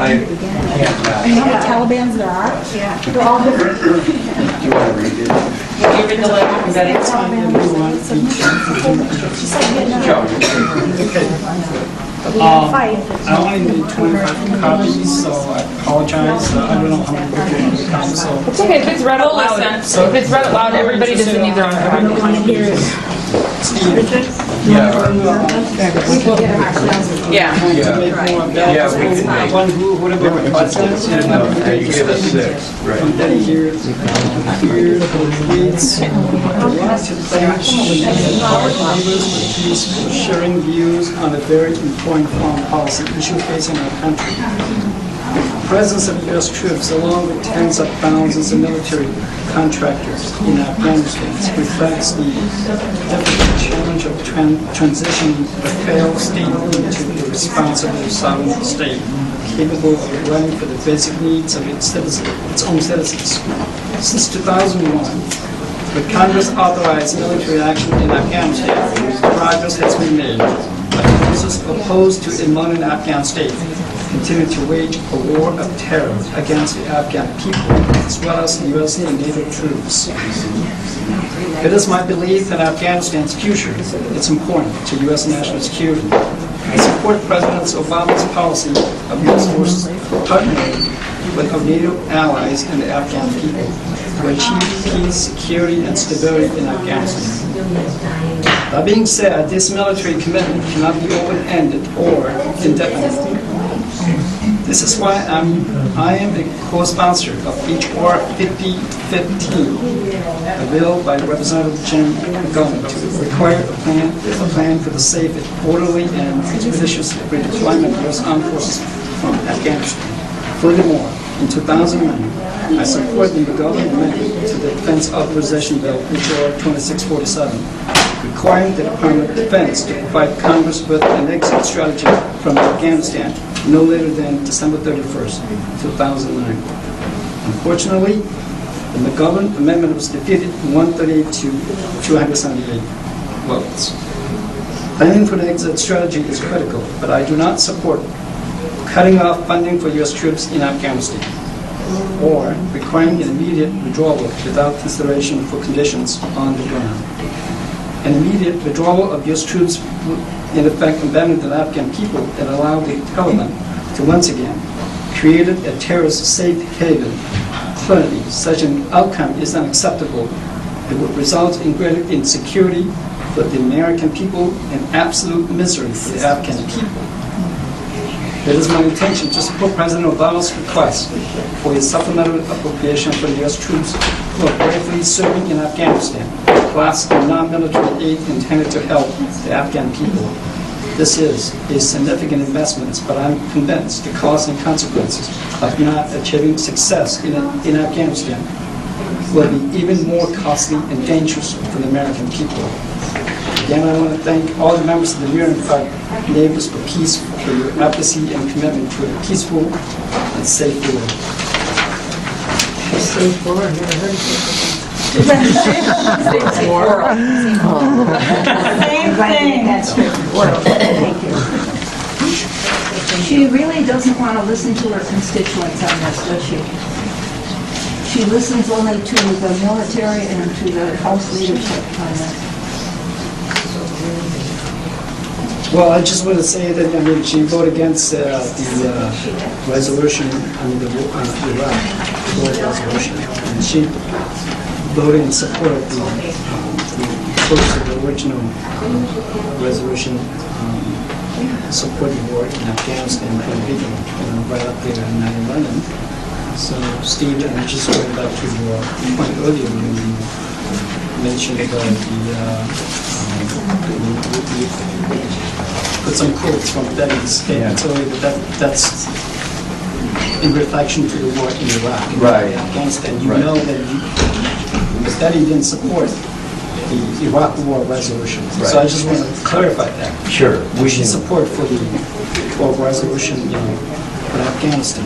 I can't. You know how many Talibans there are? Yeah. They're all different. Do you want to read it? You read the letter from Betty? I only made 25 copies, so I apologize. I don't know how many people want to come, so. It's okay, if it's read out loud, if it's read out loud, everybody doesn't need their own copy. Yeah. Yeah. Yeah, we can make. One who would have been requested. You gave us 6, right? From Betty here, reads, I want to thank our neighbors for peaceful sharing views on a very important foreign policy issue facing our country. The presence of U.S. troops, along with tens of thousands of military contractors in Afghanistan, reflects the difficult challenge of transitioning a failed state into a responsible sovereign state, capable of providing for the basic needs of its own citizens. Since 2001, when Congress authorized military action in Afghanistan, progress has been made. But forces opposed to a modern Afghan state continue to wage a war of terror against the Afghan people, as well as the U.S. and NATO troops. It is my belief that Afghanistan's future is important to U.S. national security. I support President Obama's policy of U.S. forces partnering with our NATO allies and the Afghan people to achieve peace, security, and stability in Afghanistan. That being said, this military commitment cannot be open-ended or indefinite. This is why I am a co-sponsor of H.R. 5015, a bill by Representative Jim Mccollum to require a plan for the safe, orderly, and expeditious redeployment of U.S. armed forces from Afghanistan. Furthermore, in 2009, I support the Mccollum amendment to the Defense Authorization Bill, H.R. 2647, requiring the Department of Defense to provide Congress with an exit strategy from Afghanistan no later than December 31st, 2009. Unfortunately, the Mccollum amendment was defeated 138 to 278 votes. Planning for the exit strategy is critical, but I do not support cutting off funding for U.S. troops in Afghanistan or requiring an immediate withdrawal without consideration for conditions on the ground. An immediate withdrawal of U.S. troops would, in effect, abandon the Afghan people and allow the Taliban to once again create a terrorist safe haven. Clearly, such an outcome is unacceptable. It would result in greater insecurity for the American people and absolute misery for the Afghan people. It is my intention to support President Obama's request for a supplemental appropriation for the U.S. troops who are bravely serving in Afghanistan, plus the non-military aid intended to help the Afghan people. This is a significant investment, but I'm convinced the costs and consequences of not achieving success in Afghanistan will be even more costly and dangerous for the American people. Again, I want to thank all the members of the Near and Far Neighbors for Peace for your advocacy and commitment to a peaceful and safe world. Safe world, never heard of it. Same thing. Thank you. She really doesn't want to listen to her constituents on this, does she? She listens only to the military and to the House leadership on this. Well, I just want to say that, I mean, she voted against the resolution on the Iraq war resolution, and she voted in support of the original resolution supporting war in Afghanistan and Libya, right up there in 9/11. So, Steve, I'm just going back to your point earlier when you mentioned about put some quotes from Betty's statement, so that's in reflection to the war in Iraq and Afghanistan. You know that Betty didn't support the Iraq war resolution. So I just want to clarify that. Sure. We should support for the war resolution in Afghanistan.